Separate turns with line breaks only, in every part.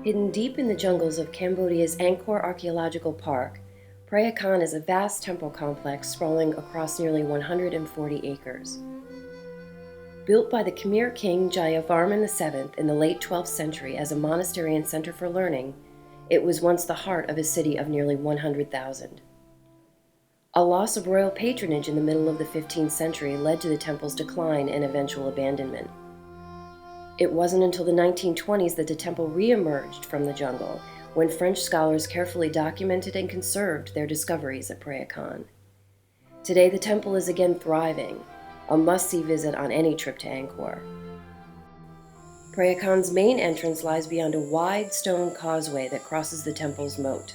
Hidden deep in the jungles of Cambodia's Angkor Archaeological Park, Preah Khan is a vast temple complex sprawling across nearly 140 acres. Built by the Khmer king Jayavarman VII in the late 12th century as a monastery and center for learning, it was once the heart of a city of nearly 100,000. A loss of royal patronage in the middle of the 15th century led to the temple's decline and eventual abandonment. It wasn't until the 1920s that the temple re-emerged from the jungle, when French scholars carefully documented and conserved their discoveries at Preah Khan. Today, the temple is again thriving, a must-see visit on any trip to Angkor. Preah Khan's main entrance lies beyond a wide stone causeway that crosses the temple's moat.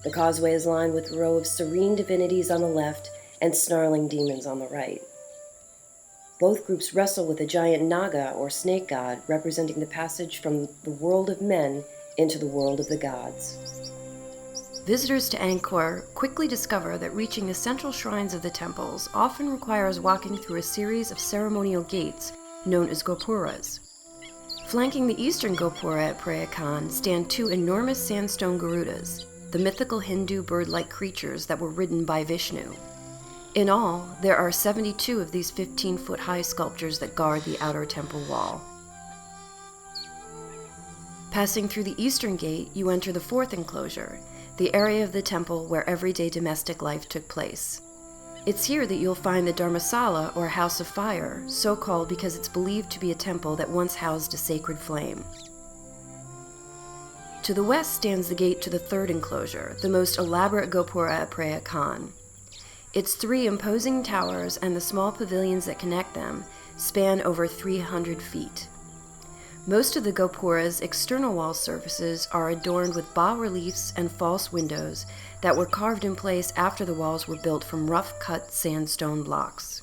The causeway is lined with a row of serene divinities on the left and snarling demons on the right. Both groups wrestle with a giant naga, or snake god, representing the passage from the world of men into the world of the gods. Visitors to Angkor quickly discover that reaching the central shrines of the temples often requires walking through a series of ceremonial gates known as gopuras. Flanking the eastern gopura at Preah Khan stand two enormous sandstone garudas, the mythical Hindu bird-like creatures that were ridden by Vishnu. In all, there are 72 of these 15-foot-high sculptures that guard the outer temple wall. Passing through the eastern gate, you enter the fourth enclosure, the area of the temple where everyday domestic life took place. It's here that you'll find the Dharmasala, or House of Fire, so called because it's believed to be a temple that once housed a sacred flame. To the west stands the gate to the third enclosure, the most elaborate gopura at Preah Khan. Its three imposing towers and the small pavilions that connect them span over 300 feet. Most of the gopura's external wall surfaces are adorned with bas-reliefs and false windows that were carved in place after the walls were built from rough-cut sandstone blocks.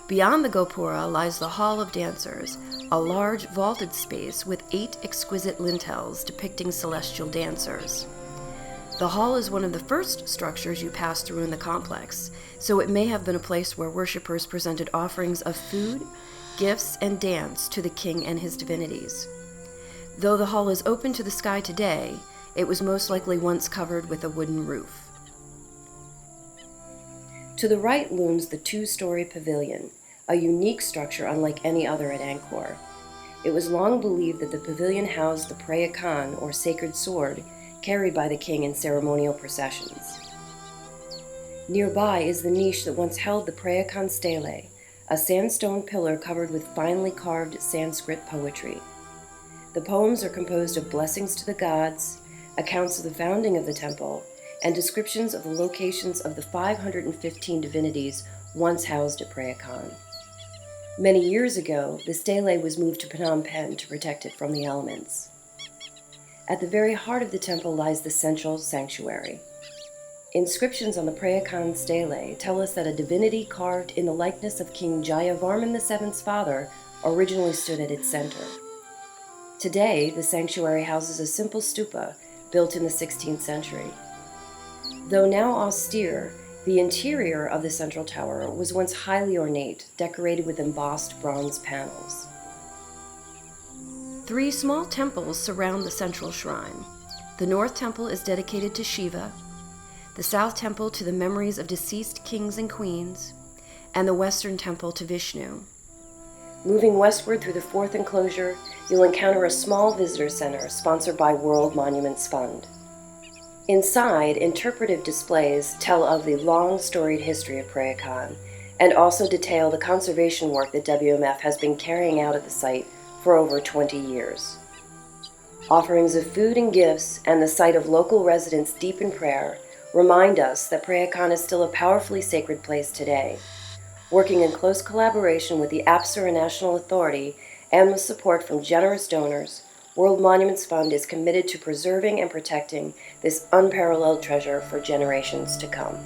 Beyond the gopura lies the Hall of Dancers, a large vaulted space with 8 exquisite lintels depicting celestial dancers. The hall is one of the first structures you pass through in the complex, so it may have been a place where worshippers presented offerings of food, gifts, and dance to the king and his divinities. Though the hall is open to the sky today, it was most likely once covered with a wooden roof. To the right looms the 2-story pavilion, a unique structure unlike any other at Angkor. It was long believed that the pavilion housed the Preah Khan, or sacred sword, carried by the king in ceremonial processions. Nearby is the niche that once held the Preah Khan stele, a sandstone pillar covered with finely carved Sanskrit poetry. The poems are composed of blessings to the gods, accounts of the founding of the temple, and descriptions of the locations of the 515 divinities once housed at Preah Khan. Many years ago, the stele was moved to Phnom Penh to protect it from the elements. At the very heart of the temple lies the central sanctuary. Inscriptions on the Preah Khan stele tell us that a divinity carved in the likeness of King Jayavarman VII's father originally stood at its center. Today, the sanctuary houses a simple stupa built in the 16th century. Though now austere, the interior of the central tower was once highly ornate, decorated with embossed bronze panels. 3 small temples surround the central shrine. The North Temple is dedicated to Shiva, the South Temple to the memories of deceased kings and queens, and the Western Temple to Vishnu. Moving westward through the 4th enclosure, you'll encounter a small visitor center sponsored by World Monuments Fund. Inside, interpretive displays tell of the long storied history of Preah Khan and also detail the conservation work that WMF has been carrying out at the site for over 20 years. Offerings of food and gifts and the sight of local residents deep in prayer remind us that Preah Khan is still a powerfully sacred place today. Working in close collaboration with the Apsara National Authority and with support from generous donors, World Monuments Fund is committed to preserving and protecting this unparalleled treasure for generations to come.